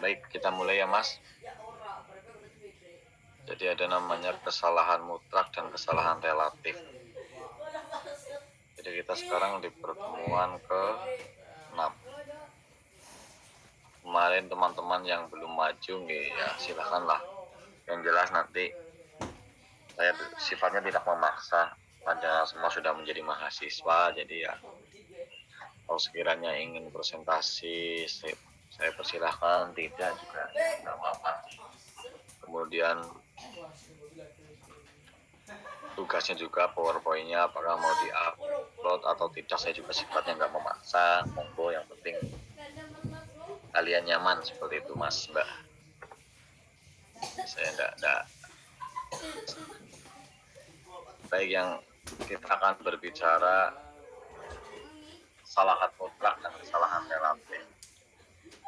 Baik, kita mulai ya Mas. Jadi ada namanya kesalahan mutlak dan kesalahan relatif. Jadi kita sekarang di pertemuan ke-6. Kemarin teman-teman yang belum maju ya silakanlah. Yang jelas nanti saya sifatnya tidak memaksa. Panjang semua sudah menjadi mahasiswa, jadi ya kalau sekiranya ingin presentasi saya persilahkan, tidak juga tidak apa-apa. Kemudian tugasnya juga PowerPoint-nya apakah mau di-upload atau tidak, saya juga sifatnya nggak memaksa, monggo, yang penting kalian nyaman seperti itu Mas Mbak. Saya enggak. Baik, yang kita akan berbicara kesalahan mutlak dan kesalahan relatif.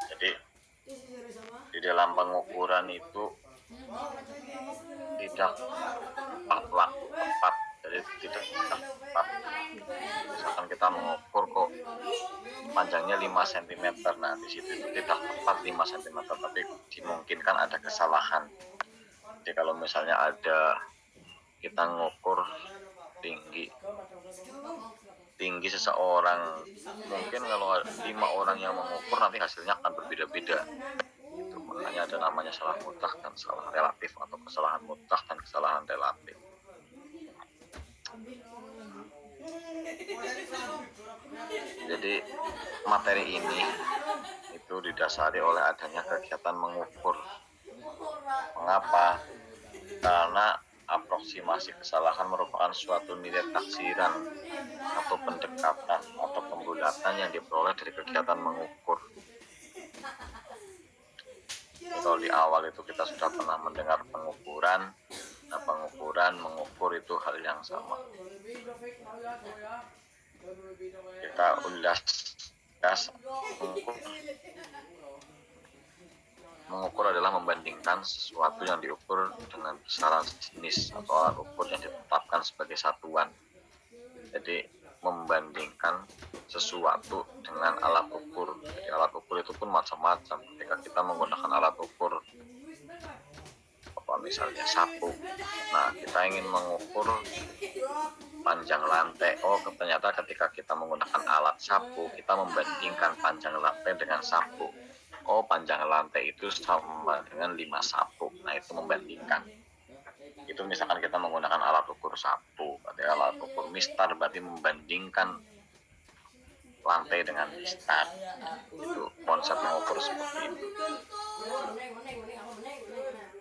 Jadi di dalam pengukuran itu tidak tepat, jadi tidak tepat. Misalkan kita mengukur kok panjangnya 5 cm, nah di situ itu tidak tepat 5 cm, tapi dimungkinkan ada kesalahan. Jadi kalau misalnya kita ngukur tinggi seseorang, mungkin kalau 5 orang yang mengukur nanti hasilnya akan berbeda-beda. Itu makanya ada namanya salah mutlak dan salah relatif, atau kesalahan mutlak dan kesalahan relatif. Jadi materi ini itu didasari oleh adanya kegiatan mengukur. Mengapa? Karena aproksimasi kesalahan merupakan suatu nilai taksiran atau pendekatan atau pembulatan yang diperoleh dari kegiatan mengukur. Kalau di awal itu kita sudah pernah mendengar pengukuran. Nah, pengukuran, mengukur itu hal yang sama. Kita ulas mengukur adalah membandingkan sesuatu yang diukur dengan besaran jenis atau alat ukur yang ditetapkan sebagai satuan. Jadi membandingkan sesuatu dengan alat ukur. Jadi alat ukur itu pun macam-macam. Ketika kita menggunakan alat ukur misalnya sapu, nah kita ingin mengukur panjang lantai. Ternyata ketika kita menggunakan alat sapu, kita membandingkan panjang lantai dengan sapu. Panjang lantai itu sama dengan 5 sapu. Nah, itu membandingkan. Itu misalkan kita menggunakan alat ukur sapu, berarti alat ukur mistar, berarti membandingkan lantai dengan mistar. Itu konsep mengukur seperti itu.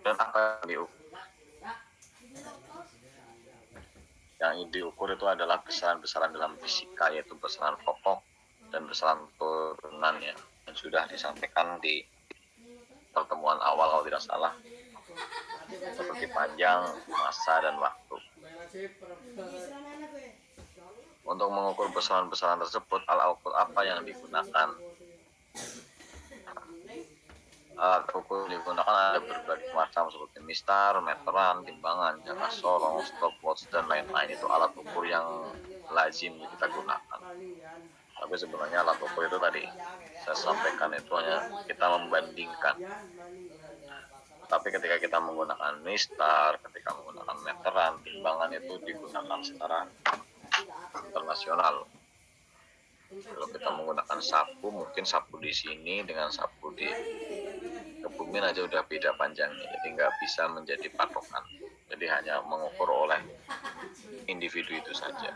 Dan apa yang diukur itu adalah besaran-besaran dalam fisika, yaitu besaran pokok dan besaran turunan yang sudah disampaikan di pertemuan awal kalau tidak salah, seperti panjang, massa, dan waktu. Untuk mengukur besaran-besaran tersebut, alat ukur apa yang digunakan? Alat ukur digunakan ada berbagai macam seperti mistar, meteran, timbangan, jangka sorong, stopwatch, dan lain-lain. Itu alat ukur yang lazim kita gunakan. Tapi sebenarnya alat ukur itu tadi saya sampaikan itu hanya kita membandingkan. Tapi ketika kita menggunakan mistar, ketika menggunakan meteran, timbangan itu digunakan secara internasional. Kalau kita menggunakan sapu, mungkin sapu di sini dengan sapu di Kebumen aja udah beda panjangnya, jadi nggak bisa menjadi patokan. Jadi hanya mengukur oleh individu itu saja.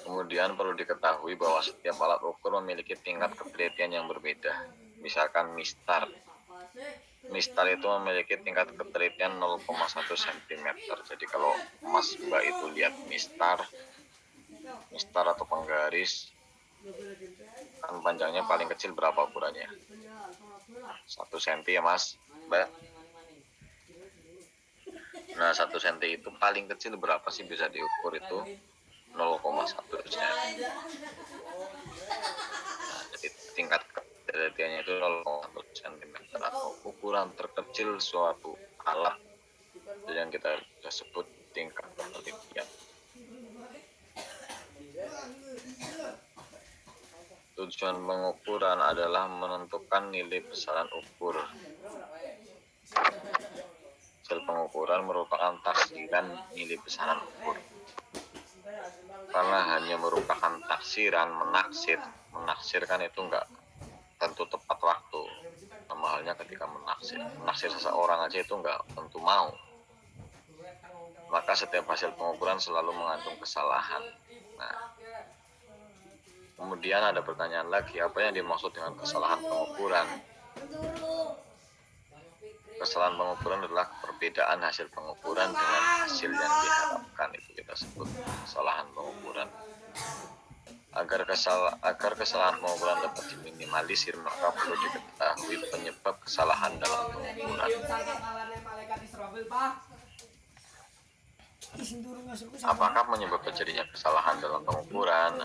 Kemudian perlu diketahui bahwa setiap alat ukur memiliki tingkat ketelitian yang berbeda. Misalkan mistar itu memiliki tingkat ketelitian 0,1 cm. Jadi kalau Mas Mbak itu lihat mistar atau penggaris, kan panjangnya paling kecil berapa ukurannya? 1 cm ya Mas Mbak. Nah, 1 cm itu paling kecil berapa sih bisa diukur? Itu 0,1 cm. Nah, jadi tingkat ketelitiannya itu 0,1 cm atau ukuran terkecil suatu alat yang kita sebut tingkat ketelitian. Tujuan pengukuran adalah menentukan nilai besaran ukur. Hasil pengukuran merupakan taksiran nilai besaran ukur. Karena hanya merupakan taksiran, menaksirkan itu enggak tentu tepat waktu. Sama halnya ketika menaksir seseorang aja itu enggak tentu mau. Maka setiap hasil pengukuran selalu mengandung kesalahan. Nah, kemudian ada pertanyaan lagi, apa yang dimaksud dengan kesalahan pengukuran? Kesalahan pengukuran adalah perbedaan hasil pengukuran dengan hasil yang diharapkan. Itu kita sebut kesalahan pengukuran. Agar kesalahan pengukuran dapat diminimalisir, maka perlu diketahui penyebab kesalahan dalam pengukuran. Apakah penyebab terjadinya kesalahan dalam pengukuran?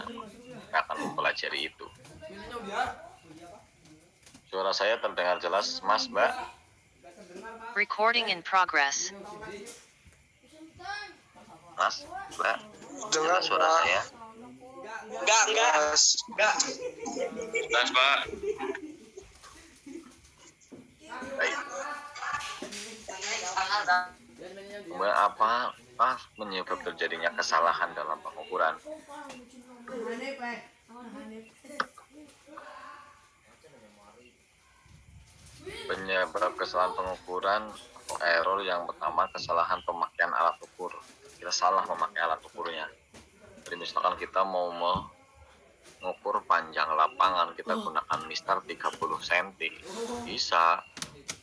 Kita akan mempelajari itu. Suara saya terdengar jelas, Mas, Mbak? Recording in progress. Mas, Mbak? Jelas suara saya? Enggak. Jelas, Mbak? Baik. Kemudian apa penyebab terjadinya kesalahan dalam pengukuran? Penyebab kesalahan pengukuran atau error yang pertama, kesalahan pemakaian alat ukur. Kita salah memakai alat ukurnya. Jadi misalkan kita mau mengukur panjang lapangan, kita gunakan mistar 30 cm. Bisa,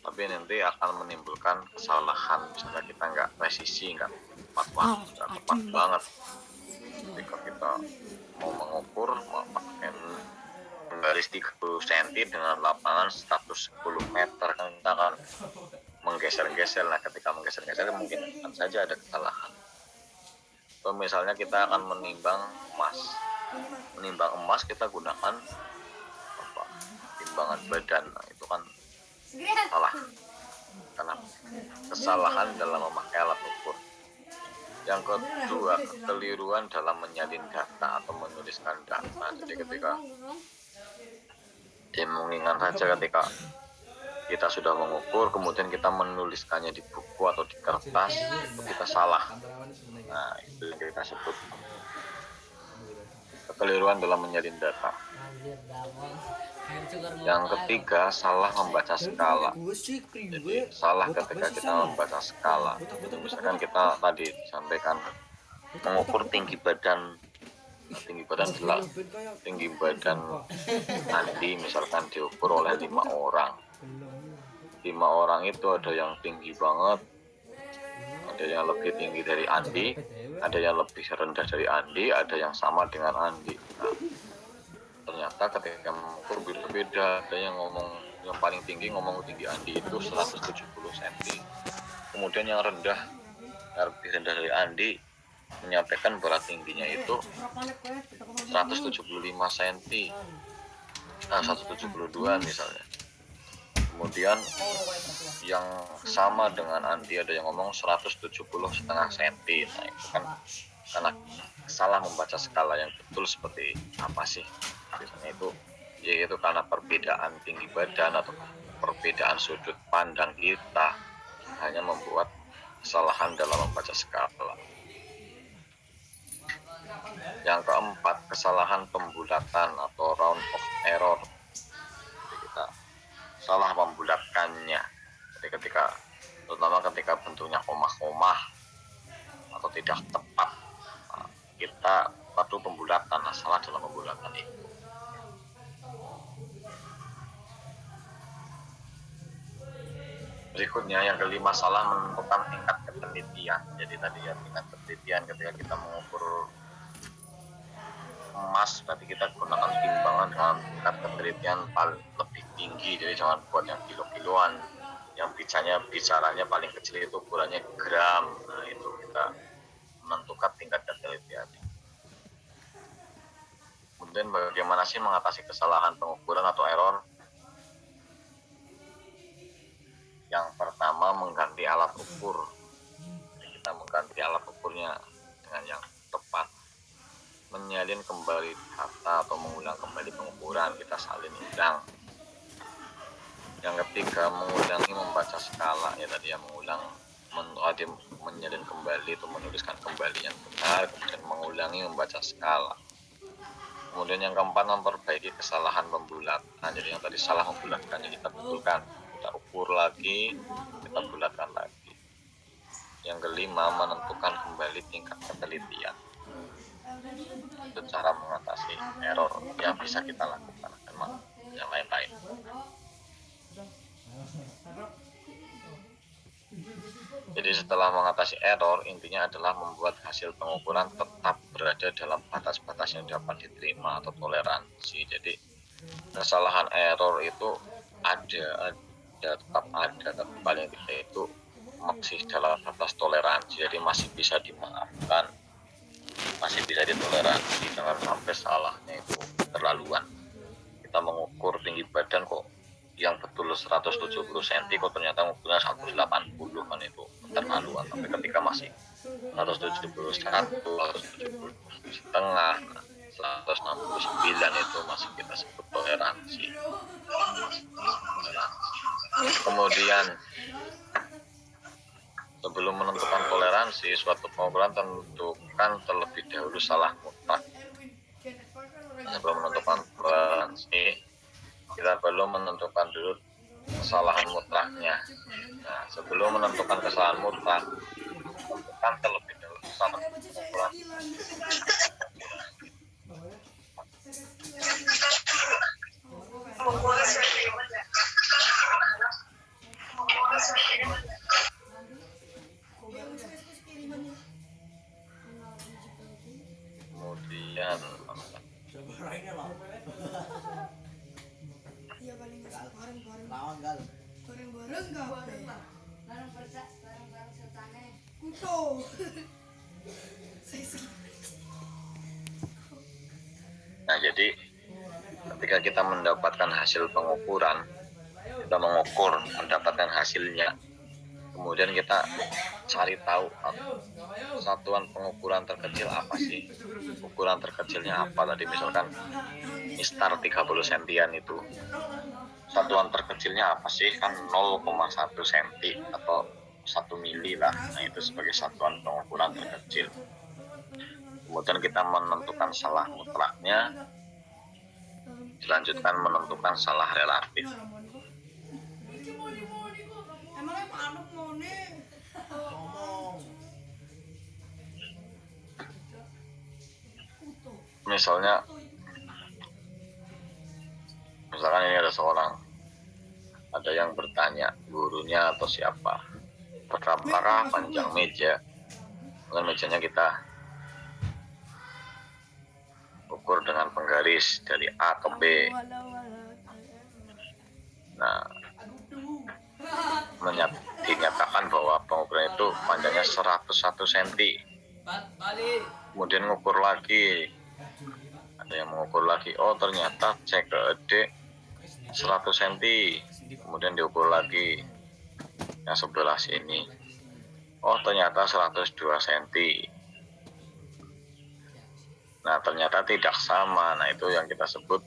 tapi nanti akan menimbulkan kesalahan. Misalnya kita nggak presisi, nggak tepat banget. Ketika kita mau mengukur, memakai garis 30 cm dengan lapangan 110 meter, kan kita akan menggeser-geser. Nah, ketika menggeser-geser mungkin saja ada kesalahan. Atau misalnya kita akan menimbang emas kita gunakan timbangan badan. Nah, itu kan salah karena kesalahan dalam memakai alat ukur. Yang kedua, kekeliruan dalam menyalin data atau menuliskan data. Jadi ketika mengingat saja ketika kita sudah mengukur, kemudian kita menuliskannya di buku atau di kertas, itu kita salah. Nah, itu yang kita sebut kekeliruan dalam menyalin data. Yang ketiga, salah membaca skala. Jadi salah ketika kita membaca skala. Misalkan kita tadi sampaikan mengukur tinggi badan Andi misalkan diukur oleh 5 orang. 5 orang itu ada yang tinggi banget, ada yang lebih tinggi dari Andi, ada yang lebih rendah dari Andi, ada yang sama dengan Andi. Nah, ternyata ketika mengukur beda-beda. Ada yang paling tinggi ngomong tinggi Andi itu 170 cm. Kemudian yang lebih rendah dari Andi menyampaikan berat tingginya itu 175 cm. 172 misalnya. Kemudian yang sama dengan Andi ada yang ngomong 170,5 cm. Nah, itu kan karena salah membaca skala. Yang betul seperti apa sih? Biasanya itu yaitu karena perbedaan tinggi badan atau perbedaan sudut pandang kita hanya membuat kesalahan dalam membaca skala. Yang keempat, kesalahan pembulatan atau round of error. Jadi kita salah membulatkannya. Jadi terutama ketika bentuknya koma-koma atau tidak tepat, kita perlu pembulatan. Nah, salah dalam pembulatan itu. Berikutnya yang kelima, salah menentukan tingkat ketelitian. Jadi tadi ya, tingkat ketelitian ketika kita mengukur emas, berarti kita gunakan timbangan dengan tingkat ketelitian paling lebih tinggi. Jadi jangan buat yang kilo-kiloan, yang bicaranya paling kecil itu ukurannya gram. Nah, itu kita menentukan tingkat ketelitiannya. Kemudian bagaimana sih mengatasi kesalahan pengukuran atau error? Yang pertama, mengganti alat ukur. Jadi kita mengganti alat ukurnya dengan yang tepat. Menyalin mensalin kembali data atau mengulang kembali pengukuran, kita salin ulang. Yang ketiga, mengulangi membaca skala, ya tadi ya, menyalin kembali atau menuliskan kembali yang benar, kemudian mengulangi membaca skala. Kemudian yang keempat, memperbaiki kesalahan pembulatan. Jadi yang tadi salah membulatkan, kita betulkan, kita ukur lagi, kita bulatkan lagi. Yang kelima, menentukan kembali tingkat ketelitian. Itu cara mengatasi error yang bisa kita lakukan, dan yang lain-lain. Jadi setelah mengatasi error, intinya adalah membuat hasil pengukuran tetap berada dalam batas-batas yang dapat diterima atau toleransi. Jadi kesalahan error itu ada tetap ada, tapi paling tidak itu masih dalam batas toleransi, jadi masih bisa dimaafkan, masih bisa ditoleransi. Jangan sampai salahnya itu keterlaluan. Kita mengukur tinggi badan kok yang betul 170 cm, kok ternyata ngukurnya 180, kan itu keterlaluan. Tapi ketika masih 171, 170 setengah, 169 itu masih kita sebut toleransi. Kemudian sebelum menentukan toleransi, suatu pengukuran tentukan terlebih dahulu salah mutlak. Sebelum menentukan toleransi, kita perlu menentukan dulu kesalahan mutlaknya. Nah, sebelum menentukan kesalahan mutlak, tentukan terlebih dahulu salah mutlak. Kemudian nah, jadi ketika kita mendapatkan hasil pengukuran, kita mengukur, mendapatkan hasilnya, kemudian kita cari tahu satuan pengukuran terkecil apa sih, ukuran terkecilnya apa. Tadi misalkan mistar 30 sentian itu, satuan terkecilnya apa sih, kan 0,1 cm atau 1 mili lah. Nah, itu sebagai satuan pengukuran terkecil. Kemudian kita menentukan salah mutlaknya, dilanjutkan menentukan salah relatif. Misalkan ini ada yang bertanya, gurunya atau siapa, berapakah panjang meja. Dengan mejanya kita ukur dengan penggaris dari A ke B. Nah, dinyatakan bahwa pengukuran itu panjangnya 101 cm. Kemudian mengukur lagi, ada yang mengukur lagi, oh ternyata C ke D 100 cm. Kemudian diukur lagi yang sebelah sini, oh ternyata 102 cm. Nah, ternyata tidak sama. Nah, itu yang kita sebut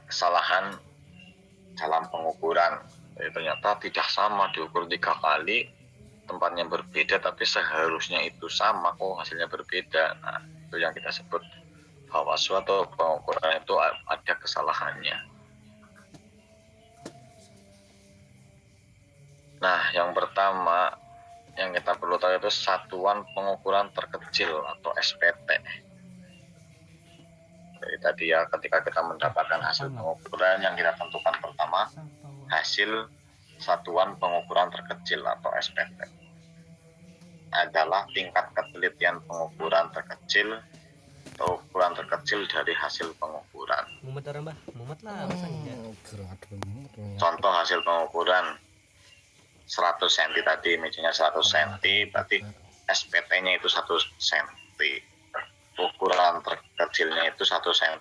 kesalahan dalam pengukuran. Jadi ternyata tidak sama, diukur 3 kali, tempatnya berbeda, tapi seharusnya itu sama, kok hasilnya berbeda. Nah, itu yang kita sebut bahwa suatu pengukuran itu ada kesalahannya. Nah, yang pertama yang kita perlu tahu itu satuan pengukuran terkecil atau SPT. Jadi tadi ya, ketika kita mendapatkan hasil pengukuran, yang kita tentukan pertama hasil satuan pengukuran terkecil atau SPT adalah tingkat ketelitian pengukuran terkecil atau ukuran terkecil dari hasil pengukuran. Mumet lah. Contoh hasil pengukuran 100 cm tadi, mejanya 100 cm, berarti SPT-nya itu 1 cm. Ukuran terkecilnya itu 1 cm.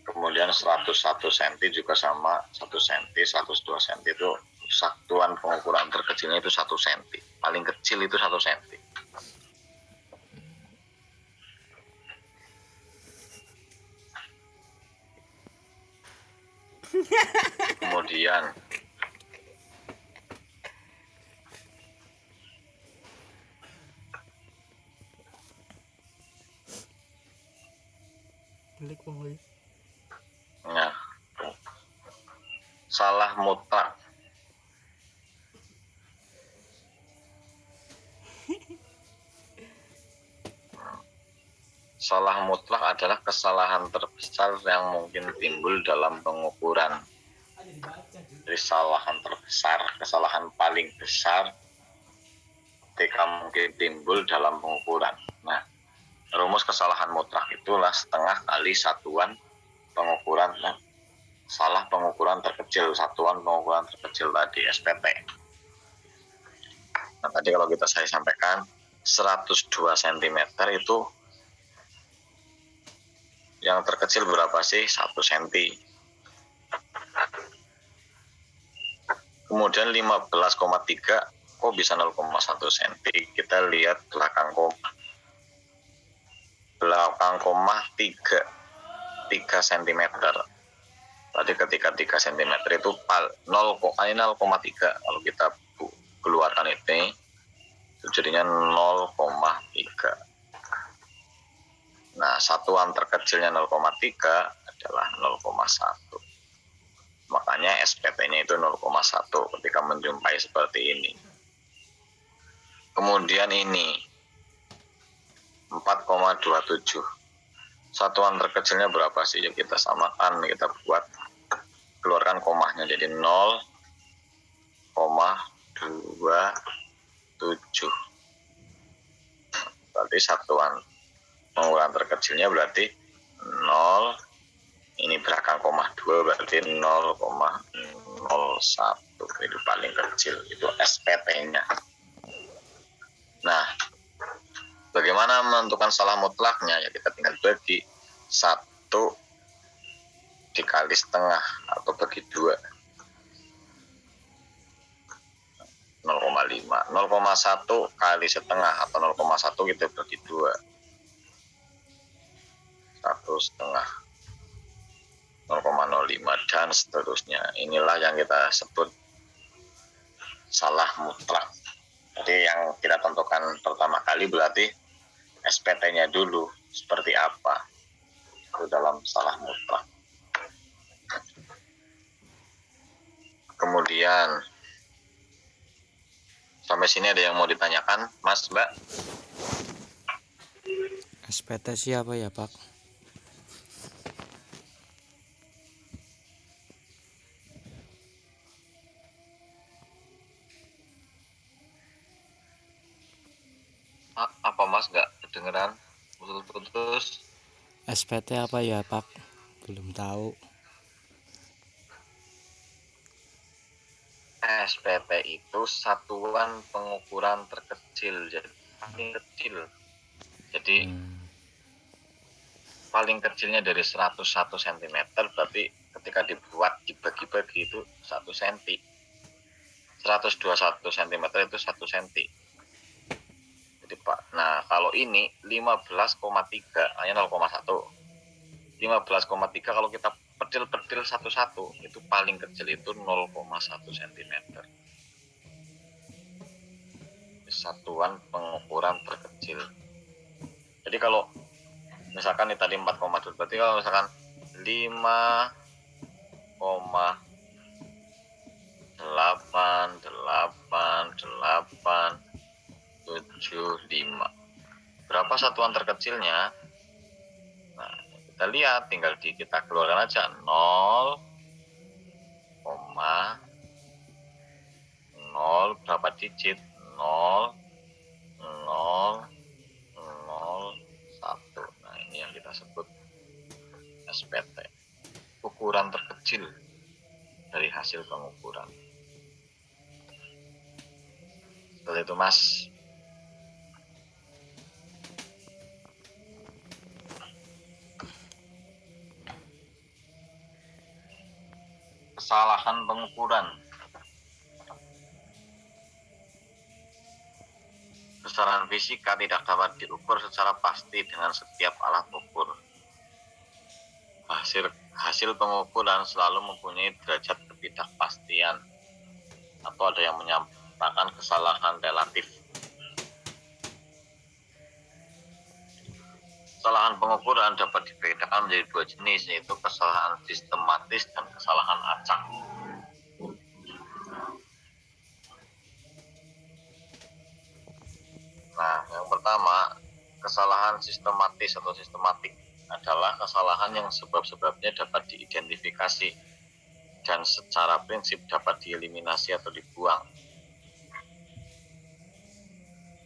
Kemudian 101 cm juga sama 1 cm, 102 cm itu satuan pengukuran terkecilnya itu 1 cm. Paling kecil itu 1 cm. Kemudian nah, salah mutlak. Salah mutlak adalah kesalahan terbesar yang mungkin timbul dalam pengukuran. Jadi kesalahan paling besar ketika mungkin timbul dalam pengukuran. Nah, rumus kesalahan mutlak itulah setengah kali satuan pengukuran salah pengukuran terkecil, satuan pengukuran terkecil tadi, SPT. Nah, tadi kalau saya sampaikan 102 cm itu yang terkecil berapa sih? 1 cm. Kemudian 15,3 kok bisa 0,1 cm? Kita lihat belakang koma. Belakang koma 3 cm. Tadi ketika 3 cm itu 0,3. Kalau kita keluarkan ini, itu jadinya 0,3. Nah, satuan terkecilnya 0,3 adalah 0,1. Makanya SPT-nya itu 0,1 ketika menjumpai seperti ini. Kemudian ini 4,27. Satuan terkecilnya berapa sih? Ya kita samakan, kita keluarkan komanya jadi 0,27. Berarti satuan pengukuran terkecilnya berarti 0, ini belakang koma 2 berarti 0,01. Itu paling kecil, itu SPT-nya. Nah, bagaimana menentukan salah mutlaknya? Ya kita tinggal bagi 1 dikali setengah atau bagi 2. 0,5. 0,1 kali setengah atau 0,1 kita bagi 2. 1 setengah. 0,05 dan seterusnya. Inilah yang kita sebut salah mutlak. Jadi yang kita tentukan pertama kali berarti SPT-nya dulu seperti apa itu dalam salah mutlak. Kemudian sampai sini ada yang mau ditanyakan, Mas, Mbak? SPT siapa ya, Pak? Apa Mas nggak kedengeran? Putus-putus. SPT apa ya, Pak? Belum tahu. SPT itu satuan pengukuran terkecil, jadi paling kecil. Jadi paling kecilnya dari 101 cm berarti ketika dibuat dibagi-bagi itu 1 cm. 121 cm itu 1 cm. Jadi Pak, nah kalau ini 15,3 hanya 0,1. 15,3 kalau kita pedil-pedil satu-satu itu paling kecil itu 0,1 cm. Satuan pengukuran terkecil. Jadi kalau misalkan ini tadi 4,2 berarti kalau misalkan 5,88875. Berapa satuan terkecilnya? Nah, kita lihat tinggal kita keluarkan aja 0,0 berapa digit? 0 0 0 1. Nah, ini yang kita sebut SPT, ukuran terkecil dari hasil pengukuran. Seperti itu, Mas. Kesalahan pengukuran. Besaran fisika tidak dapat diukur secara pasti dengan setiap alat ukur. hasil pengukuran selalu mempunyai derajat ketidakpastian, atau ada yang menyatakan kesalahan relatif. Kesalahan pengukuran dapat dibedakan menjadi dua jenis, yaitu kesalahan sistematis dan kesalahan acak. Nah, yang pertama, kesalahan sistematis atau sistematik adalah kesalahan yang sebab-sebabnya dapat diidentifikasi dan secara prinsip dapat dieliminasi atau dibuang.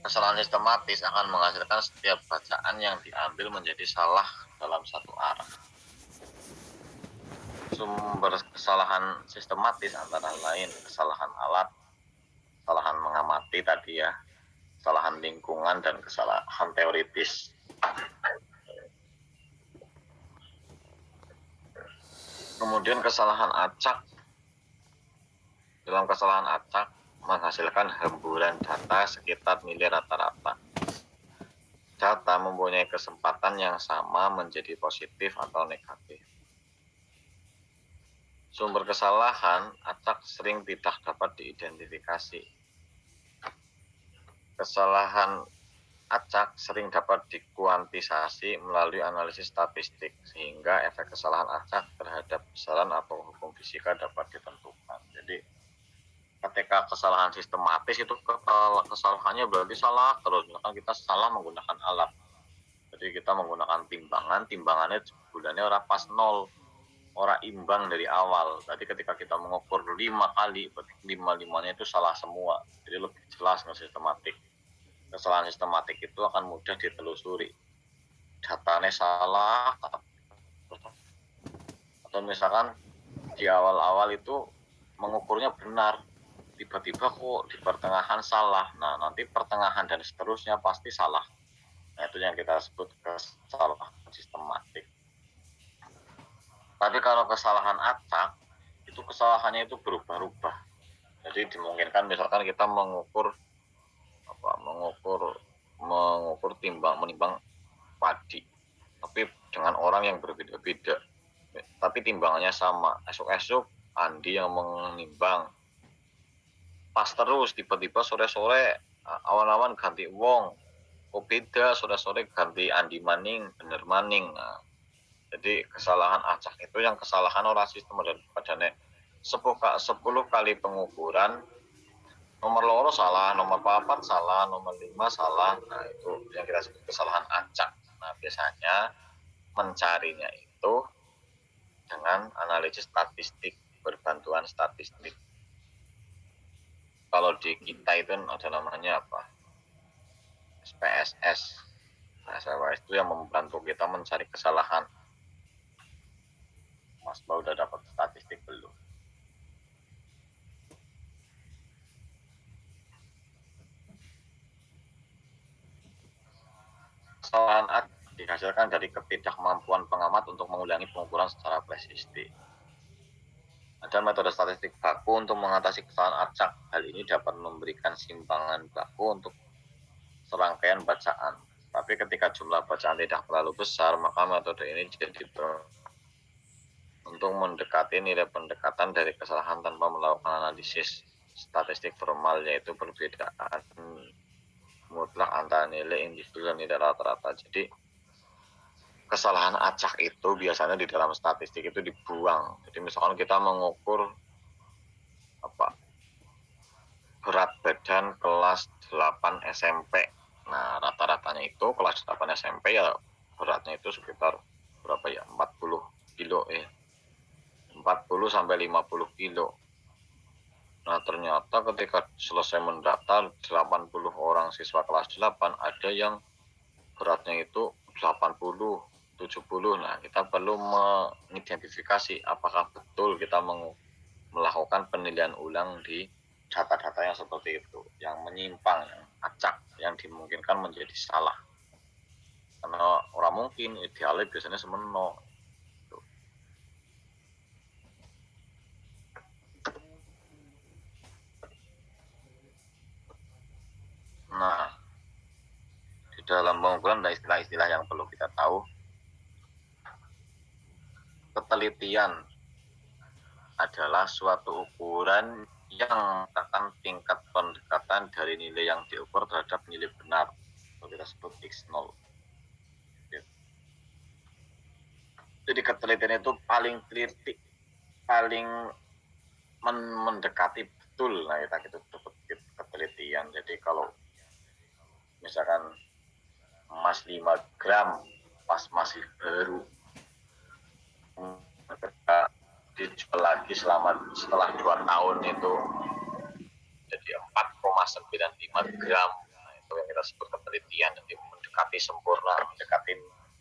Kesalahan sistematis akan menghasilkan setiap bacaan yang diambil menjadi salah dalam satu arah. Sumber kesalahan sistematis antara lain kesalahan alat, kesalahan mengamati tadi ya, kesalahan lingkungan, dan kesalahan teoritis. Kemudian kesalahan acak. Dalam kesalahan acak menghasilkan hemburan data sekitar nilai rata-rata. Data mempunyai kesempatan yang sama menjadi positif atau negatif. Sumber kesalahan acak sering tidak dapat diidentifikasi. Kesalahan acak sering dapat dikuantisasi melalui analisis statistik, sehingga efek kesalahan acak terhadap besaran atau hukum fisika dapat ditentukan. Jadi ketika kesalahan sistematis itu kesalahannya berarti salah terus. Misalkan kita salah menggunakan alat, jadi kita menggunakan timbangannya bulannya orang pas 0, orang imbang dari awal. Tadi ketika kita mengukur 5 kali, berarti 5-5-nya itu salah semua, jadi lebih jelas nggak sistematik. Kesalahan sistematik itu akan mudah ditelusuri, datanya salah, atau misalkan di awal-awal itu mengukurnya benar, tiba-tiba kok di pertengahan salah. Nah, nanti pertengahan dan seterusnya pasti salah. Nah, itu yang kita sebut kesalahan sistematik. Tapi kalau kesalahan acak, itu kesalahannya itu berubah-ubah. Jadi dimungkinkan misalkan kita mengukur menimbang padi, tapi dengan orang yang berbeda-beda. Tapi timbangannya sama. Esok-esok Andi yang menimbang, pas terus tiba-tiba sore-sore awan-awan ganti wong, kok beda, sore-sore ganti Andi maning, bener maning. Nah, jadi kesalahan acak itu yang kesalahan orang sistem dan padane 10 kali pengukuran, nomor loro salah, nomor 4 salah, nomor 5 salah. Nah, itu yang kita sebut kesalahan acak. Nah, biasanya mencarinya itu dengan analisis statistik, berbantuan statistik. Kalau di kita itu ada namanya apa? SPSS. Nah, SPSS itu yang membantu kita mencari kesalahan. Mas Ba udah dapat statistik belum? Kesalahan dihasilkan dari ketidakmampuan pengamat untuk mengulangi pengukuran secara presisi. Ada metode statistik baku untuk mengatasi kesalahan acak. Hal ini dapat memberikan simpangan baku untuk serangkaian bacaan. Tapi ketika jumlah bacaan tidak terlalu besar, maka metode ini jadi untuk mendekati nilai pendekatan dari kesalahan tanpa melakukan analisis statistik formal, yaitu perbedaan mutlak antara nilai individu dan nilai rata-rata. Jadi kesalahan acak itu biasanya di dalam statistik itu dibuang. Jadi misalkan kita mengukur berat badan kelas 8 SMP. Nah, rata-ratanya itu kelas 8 SMP ya beratnya itu sekitar berapa ya? 40 kilo 40 sampai 50 kilo. Nah, ternyata ketika selesai mendaftar 80 orang siswa kelas 8, ada yang beratnya itu 80, 70. Nah, kita perlu mengidentifikasi apakah betul kita melakukan penilaian ulang di data-data yang seperti itu, yang menyimpang, yang acak, yang dimungkinkan menjadi salah. Karena orang mungkin idealnya biasanya semeno. Nah, di dalam pengukuran ada istilah-istilah yang perlu kita tahu. ketelitian adalah suatu ukuran yang menyatakan tingkat pendekatan dari nilai yang diukur terhadap nilai benar, atau kita sebut X0. Jadi ketelitian itu paling teliti, paling mendekati betul. Nah, kita gitu ketelitian. Jadi kalau misalkan emas 5 gram pas masih baru, ketika dijual lagi setelah 2 tahun itu jadi 4,95 gram. Nah, itu yang kita sebut ketelitian, jadi mendekati sempurna, mendekati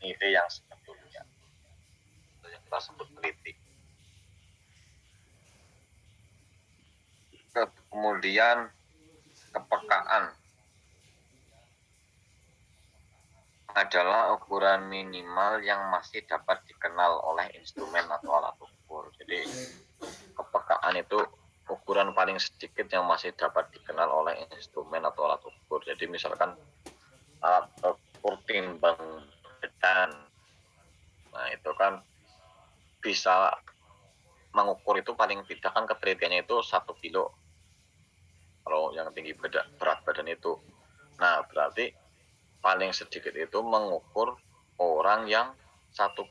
nilai yang sebetulnya. Itu yang kita sebut teliti. Kemudian kepekaan adalah ukuran minimal yang masih dapat dikenal oleh instrumen atau alat ukur. Jadi kepekaan itu ukuran paling sedikit yang masih dapat dikenal oleh instrumen atau alat ukur. Jadi misalkan alat ukur timbang bedan, nah itu kan bisa mengukur itu paling tidak kan ketelitiannya itu 1 kilo kalau yang tinggi berat badan itu. Nah berarti paling sedikit itu mengukur orang yang satu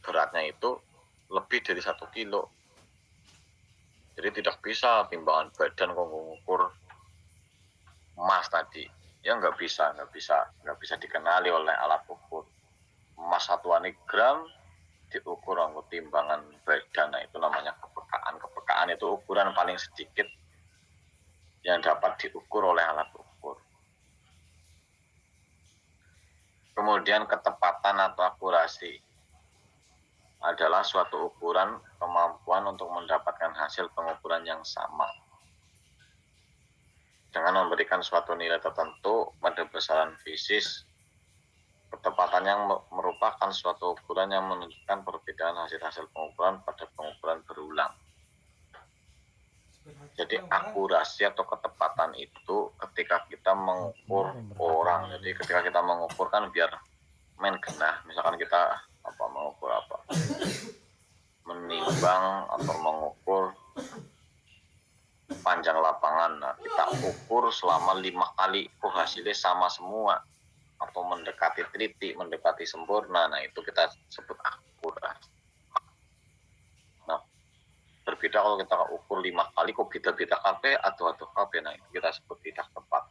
beratnya itu lebih dari 1 kilo. Jadi tidak bisa timbangan badan kok mengukur emas tadi. Ya nggak bisa dikenali oleh alat ukur. Emas satuan gram diukur dengan timbangan badan. Nah, itu namanya kepekaan. Kepekaan itu ukuran paling sedikit yang dapat diukur oleh alat ukur. Kemudian ketepatan atau akurasi adalah suatu ukuran kemampuan untuk mendapatkan hasil pengukuran yang sama dengan memberikan suatu nilai tertentu pada besaran fisis. Ketepatan yang merupakan suatu ukuran yang menunjukkan perbedaan hasil-hasil pengukuran pada pengukuran berulang. Jadi akurasi atau ketepatan itu ketika kita mengukur orang. Jadi ketika kita mengukur kan biar main genah. Misalkan kita mengukur menimbang atau mengukur panjang lapangan. Nah, kita ukur selama 5 kali, hasilnya sama semua atau mendekati teliti, mendekati sempurna. Nah, itu kita sebut akurat. Nah, berbeda kalau kita ukur 5 kali kok beda-beda kabeh atau kabeh. Nah, itu kita sebut tidak tepat.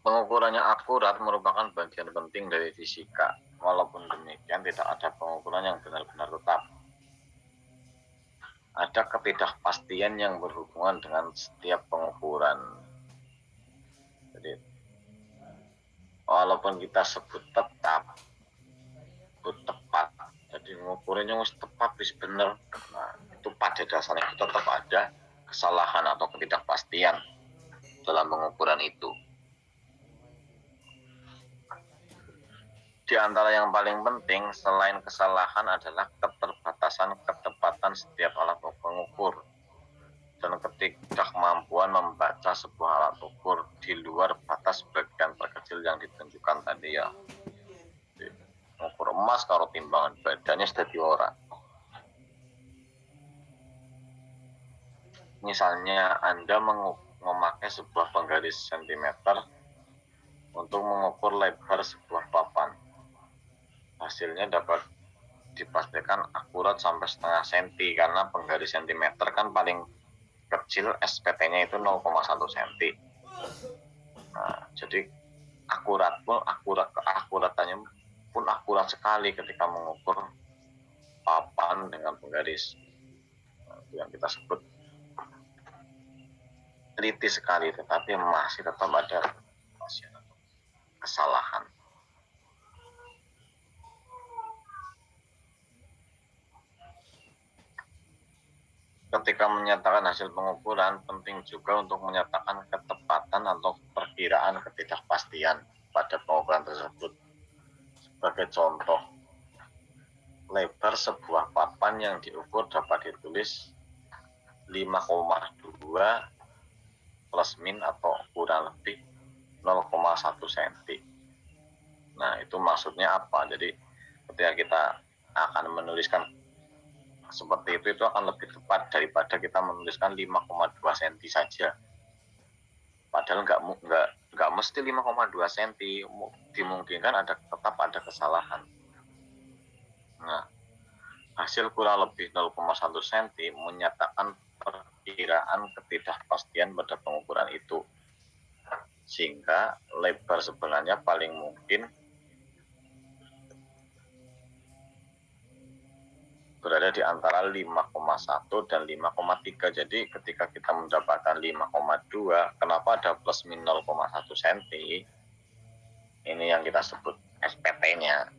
Pengukurannya akurat merupakan bagian penting dari fisika. Walaupun demikian, tidak ada pengukuran yang benar-benar tetap. Ada ketidakpastian yang berhubungan dengan setiap pengukuran. Jadi, walaupun kita sebut tetap, sebut tepat, jadi mengukurnya harus tepat, bisa benar. Nah, itu pada dasarnya itu tetap ada kesalahan atau ketidakpastian dalam pengukuran itu. Di antara yang paling penting selain kesalahan adalah keterbatasan ketepatan setiap alat pengukur dan ketidakmampuan membaca sebuah alat ukur di luar batas bagian terkecil yang ditunjukkan tadi ya. Mengukur emas kalau timbangan badannya sedadi ora. Misalnya Anda memakai sebuah penggaris sentimeter untuk mengukur lebar sebuah papan. Hasilnya dapat dipastikan akurat sampai setengah senti karena penggaris sentimeter kan paling kecil SPT-nya itu 0,1 cm. Nah, jadi keakuratannya pun akurat sekali ketika mengukur papan dengan penggaris. Nah, itu yang kita sebut teliti sekali, tetapi masih tetap ada kesalahan. Ketika menyatakan hasil pengukuran, penting juga untuk menyatakan ketepatan atau perkiraan ketidakpastian pada pengukuran tersebut. Sebagai contoh, lebar sebuah papan yang diukur dapat ditulis 5,2 plus min atau kurang lebih 0,1 cm. Nah, itu maksudnya apa? Jadi ketika kita akan menuliskan seperti itu akan lebih tepat daripada kita menuliskan 5,2 cm saja. Padahal nggak mesti 5,2 cm, dimungkinkan tetap ada kesalahan. Nah, hasil kurang lebih 0,1 cm menyatakan perkiraan ketidakpastian pada pengukuran itu, sehingga lebar sebenarnya paling mungkin berada di antara 5,1 dan 5,3. Jadi ketika kita mendapatkan 5,2, kenapa ada plus min 0,1 cm? Ini yang kita sebut SPT-nya.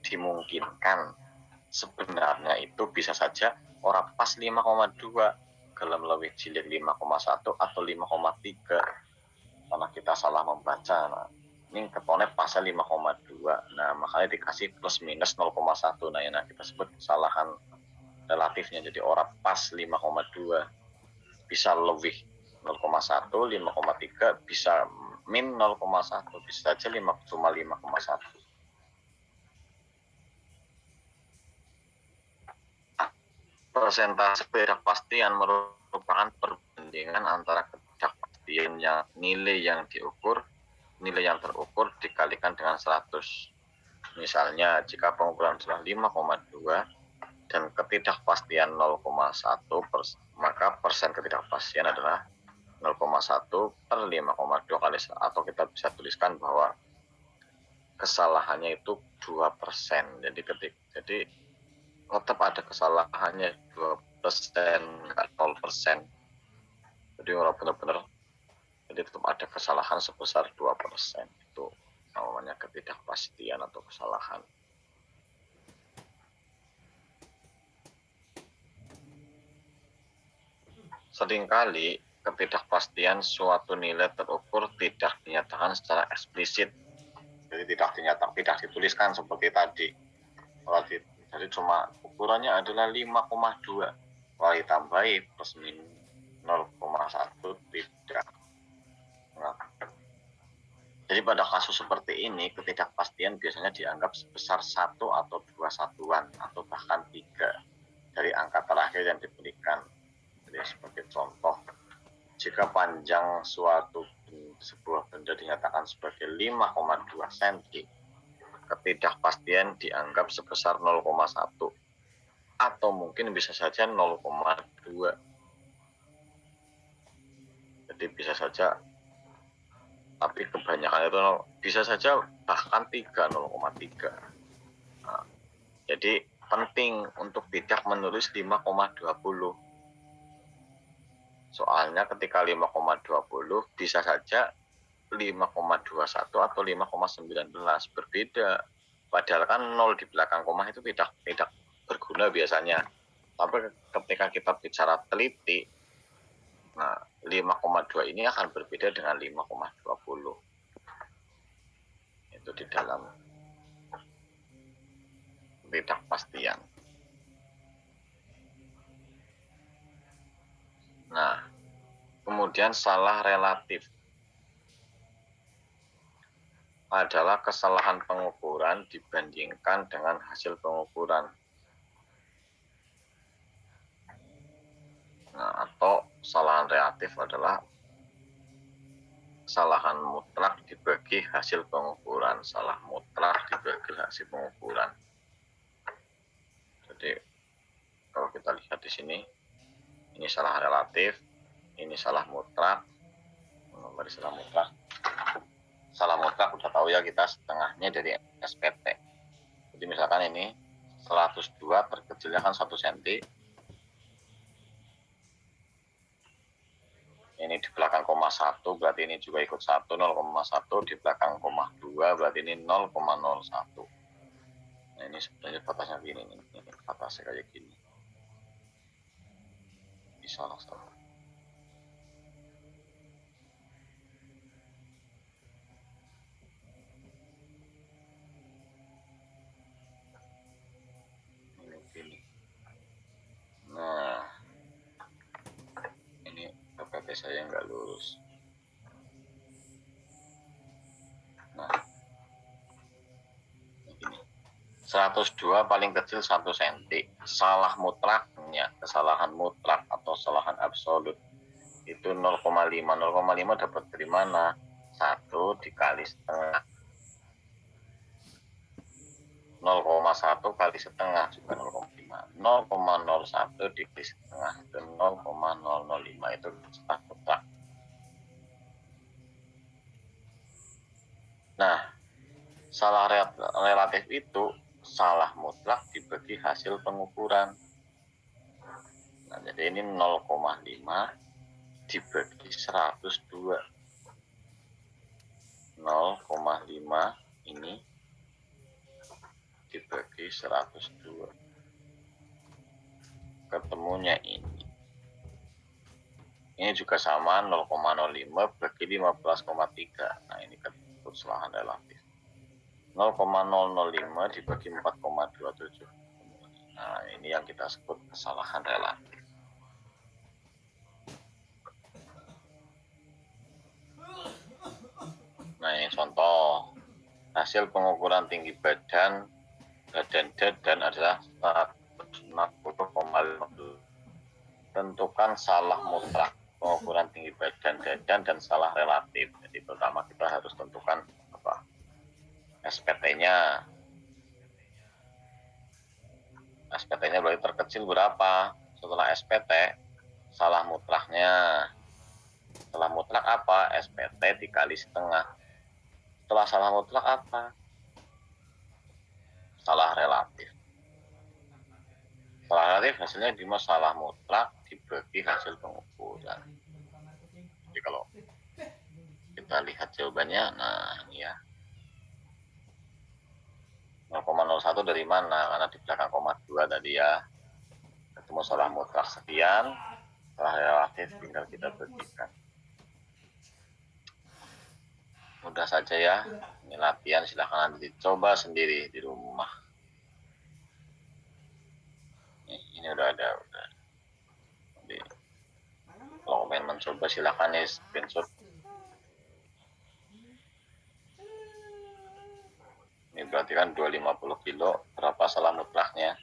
Dimungkinkan sebenarnya itu bisa saja orang pas 5,2, gelem lebih cilik 5,1 atau 5,3. Karena kita salah membaca. Nah, ini ketone pasnya 5,2. Nah, makanya dikasih plus minus 0,1. Nah, yang kita sebut kesalahan relatifnya. Jadi orang pas 5,2. Bisa lebih 0,1, 5,3, bisa min 0,1, bisa saja cuma 5,1. Persentase ketidakpastian merupakan perbandingan antara ketidakpastian nilai yang terukur dikalikan dengan 100. Misalnya jika pengukuran adalah 5,2 dan ketidakpastian 0,1, maka persen ketidakpastian adalah 0,1 per 5,2 kali, atau kita bisa tuliskan bahwa kesalahannya itu 2%. Jadi tetap ada kesalahannya 2%, nggak 0%. Jadi kalau benar-benar, jadi tetap ada kesalahan sebesar 2%. Itu namanya ketidakpastian atau kesalahan. Seringkali ketidakpastian suatu nilai terukur tidak dinyatakan secara eksplisit. Jadi tidak dituliskan seperti tadi. Jadi cuma ukurannya adalah 5,2. Kalau ditambahi plus min 0,1 tidak. Nah, jadi pada kasus seperti ini ketidakpastian biasanya dianggap sebesar 1 atau 2 satuan atau bahkan 3 dari angka terakhir yang diberikan. Jadi sebagai contoh, jika panjang sebuah benda dinyatakan sebagai 5,2 cm, ketidakpastian dianggap sebesar 0,1 atau mungkin bisa saja 0,2. Jadi bisa saja, tapi kebanyakan itu bisa saja bahkan 0,3. Nah, jadi penting untuk tidak menulis 5,20. Soalnya ketika 5,20 bisa saja 5,21 atau 5,19, berbeda. Padahal kan 0 di belakang koma itu tidak berguna biasanya. Tapi ketika kita bicara teliti, nah 5,2 ini akan berbeda dengan 5,20. Itu di dalam ketidakpastian. Nah, kemudian salah relatif adalah kesalahan pengukuran dibandingkan dengan hasil pengukuran. Nah, atau kesalahan relatif adalah kesalahan mutlak dibagi hasil pengukuran. Salah mutlak dibagi hasil pengukuran. Jadi kalau kita lihat di sini, ini salah relatif, ini salah mutlak. Mari salah mutlak. Salah mutlak udah tahu ya, kita setengahnya dari SPT. Jadi misalkan ini 102 terkecilnya kan 1 cm. Ini di belakang koma 1 berarti ini juga ikut 1, 0,1 di belakang koma 2 berarti ini 0,01. Nah, ini sebenarnya batasnya gini nih. Ini batasnya kayak gini. Ini salah. Ini gini. Nah, saya nggak lurus. Nah, begini. 102 paling kecil 1 cm. Salah mutlaknya, kesalahan mutlak atau kesalahan absolut itu 0,5. 0,5 dapat dari mana? 1 dikali setengah. 0,1 kali setengah juga 0,5. 0,01 dikali setengah itu 0,005, itu salah mutlak. Nah, salah relatif itu salah mutlak dibagi hasil pengukuran. Nah, jadi ini 0,5 dibagi 102. 0,5 ini dibagi 102. Ketemunya ini. Ini juga sama 0,05 bagi 15,3. Nah, ini kesalahan relatif. 0,005 dibagi 4,27. Nah, ini yang kita sebut kesalahan relatif. Nah, ini contoh. Hasil pengukuran tinggi badan dan adalah 160,5. Tentukan salah mutlak pengukuran tinggi badan dan salah relatif. Jadi pertama kita harus tentukan apa? SPT-nya. SPT-nya berarti terkecil berapa? Setelah SPT, salah mutlaknya. Salah mutlak apa? SPT dikali setengah. Setelah salah mutlak apa? Salah relatif. Salah relatif hasilnya cuma salah mutlak dibagi hasil pengukuran. Jadi kalau kita lihat jawabannya, nah ini ya. 0,01 dari mana? Karena di belakang koma 2 tadi ya. Ketemu salah mutlak sekian, salah relatif tinggal kita bagikan. Mudah saja ya. Ini latihan, silahkan nanti dicoba sendiri di rumah. Ini udah ada. Jadi, kalau pengen mencoba silahkan ya screenshot. Ini berarti kan 250 kilo, berapa salah mutlaknya?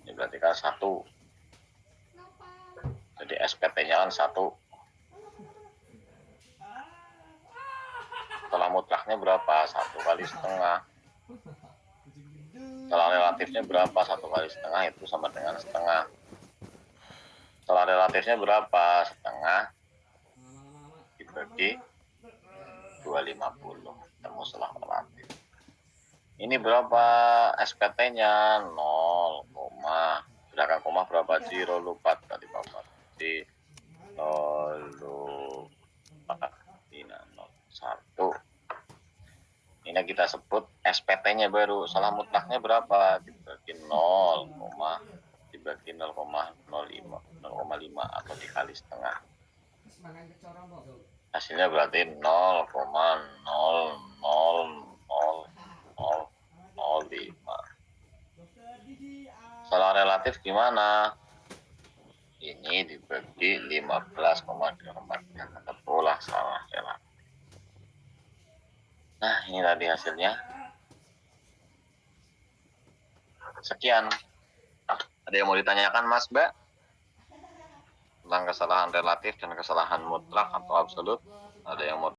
Ini berarti kan 1. Jadi SPT-nya kan 1. Salah mutlaknya berapa? 1 kali setengah. Salah relatifnya berapa? 1 kali setengah itu sama dengan setengah. Salah relatifnya berapa? Setengah dibagi 250. Ketemu salah relatif. Ini berapa SPT-nya? 0, belakang koma berapa? 0, lupa tadi Bapak. Di 0, 1. Ini kita sebut SPT-nya baru. Salah mutlaknya berapa? Dibagi 0, dibagi 0,05 atau dikali setengah. Hasilnya berarti 0,00005. Salah relatif gimana? Ini dibagi 15,24. Ketemulah salah relatif. Nah, ini tadi hasilnya. Sekian. Ada yang mau ditanyakan, Mas, Mbak? Tentang kesalahan relatif dan kesalahan mutlak atau absolut? Ada yang mau